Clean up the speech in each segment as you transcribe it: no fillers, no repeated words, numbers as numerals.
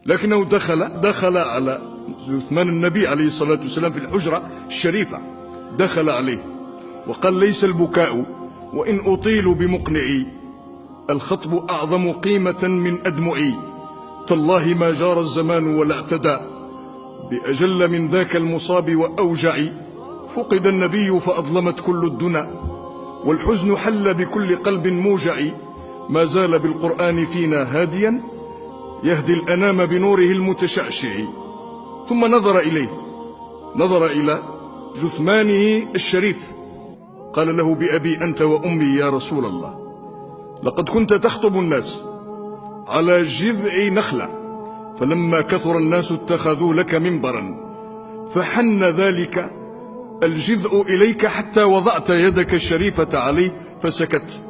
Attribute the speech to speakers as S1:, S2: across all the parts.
S1: لكنه دخل على جثمان النبي عليه الصلاة والسلام في الحجرة الشريفة، دخل عليه وقال: ليس البكاء وإن أطيل بمقنعي، الخطب أعظم قيمة من أدمعي، تالله ما جار الزمان ولا اعتدى بأجل من ذاك المصاب وأوجع، فقد النبي فأظلمت كل الدنا، والحزن حل بكل قلب موجع، ما زال بالقرآن فينا هاديا، يهدي الأنام بنوره المتشعشع. ثم نظر إلى جثمانه الشريف، قال له: بأبي أنت وأمي يا رسول الله، لقد كنت تخطب الناس على جذع نخلة، فلما كثر الناس اتخذوا لك منبرا، فحن ذلك الجذع إليك حتى وضعت يدك الشريفة عليه فسكت،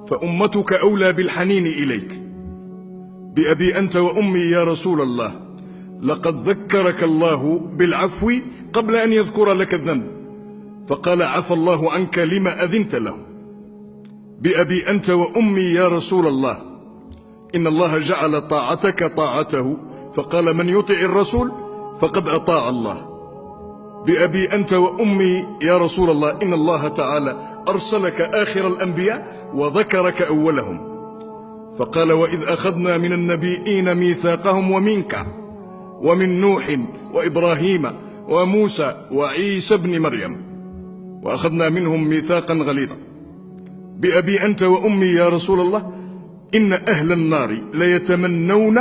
S1: فأمتك أولى بالحنين إليك. بأبي أنت وأمي يا رسول الله، لقد ذكرك الله بالعفو قبل أن يذكر لك الذنب، فقال: عفى الله عنك لما أذنت له. بأبي أنت وأمي يا رسول الله، إن الله جعل طاعتك طاعته، فقال: من يطع الرسول فقد أطاع الله. بأبي أنت وأمي يا رسول الله، إن الله تعالى أرسلك آخر الأنبياء وذكرك أولهم، فقال: وإذ أخذنا من النبيين ميثاقهم ومنك ومن نوح وإبراهيم وموسى وعيسى ابن مريم، وأخذنا منهم ميثاقا غليظا. بأبي أنت وأمي يا رسول الله، إن أهل النار ليتمنون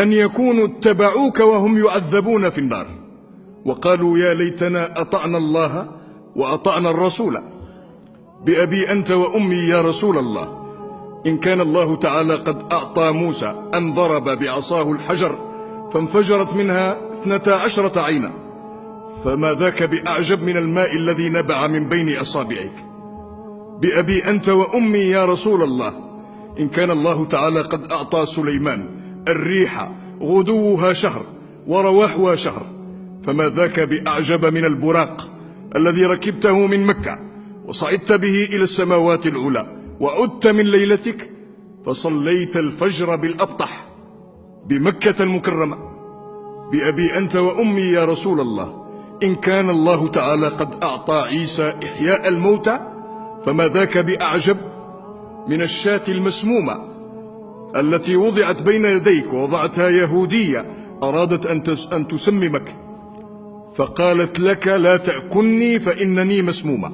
S1: أن يكونوا اتبعوك وهم يعذبون في النار، وقالوا: يا ليتنا أطعنا الله وأطعنا الرسول. بأبي أنت وأمي يا رسول الله، إن كان الله تعالى قد أعطى موسى أن ضرب بعصاه الحجر فانفجرت منها 12 عينا، فما ذاك بأعجب من الماء الذي نبع من بين أصابعك. بأبي أنت وأمي يا رسول الله، إن كان الله تعالى قد أعطى سليمان الريح غدوها شهر ورواحها شهر، فما ذاك بأعجب من البراق الذي ركبته من مكة وصعدت به إلى السماوات العلى، وعدت من ليلتك فصليت الفجر بالأبطح بمكة المكرمة. بأبي أنت وأمي يا رسول الله، إن كان الله تعالى قد أعطى عيسى إحياء الموتى، فما ذاك بأعجب من الشاة المسمومة التي وضعت بين يديك، ووضعتها يهودية أرادت أن تسممك، فقالت لك: لا تأكلني فإنني مسمومة.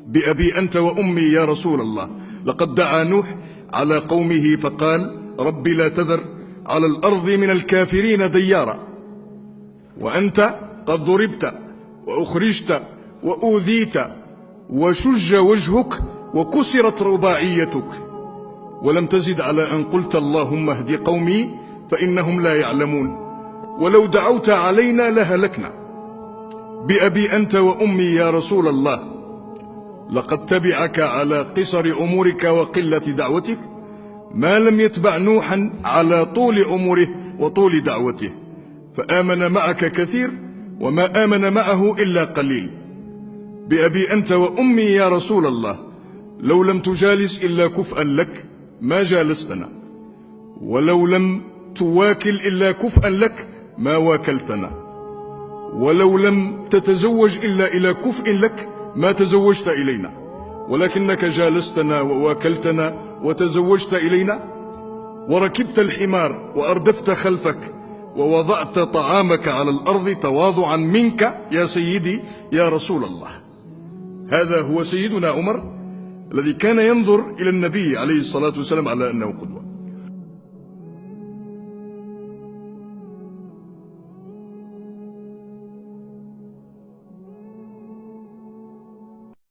S1: بأبي أنت وأمي يا رسول الله، لقد دعا نوح على قومه فقال: رب لا تذر على الأرض من الكافرين ديارا، وأنت قد ضربت وأخرجت وأوذيت وشج وجهك وكسرت رباعيتك، ولم تزد على أن قلت: اللهم اهد قومي فإنهم لا يعلمون، ولو دعوت علينا لهلكنا. بأبي أنت وأمي يا رسول الله، لقد تبعك على قصر أمورك وقلة دعوتك ما لم يتبع نوحا على طول عمره وطول دعوته، فآمن معك كثير وما آمن معه إلا قليل. بأبي أنت وأمي يا رسول الله، لو لم تجالس إلا كفءا لك ما جالستنا، ولو لم تواكل إلا كفءا لك ما واكلتنا، ولو لم تتزوج إلا إلى كفء لك ما تزوجت إلينا، ولكنك جالستنا وواكلتنا وتزوجت إلينا، وركبت الحمار وأردفت خلفك ووضعت طعامك على الأرض تواضعا منك يا سيدي يا رسول الله. هذا هو سيدنا عمر الذي كان ينظر إلى النبي عليه الصلاة والسلام على أنه قدوة.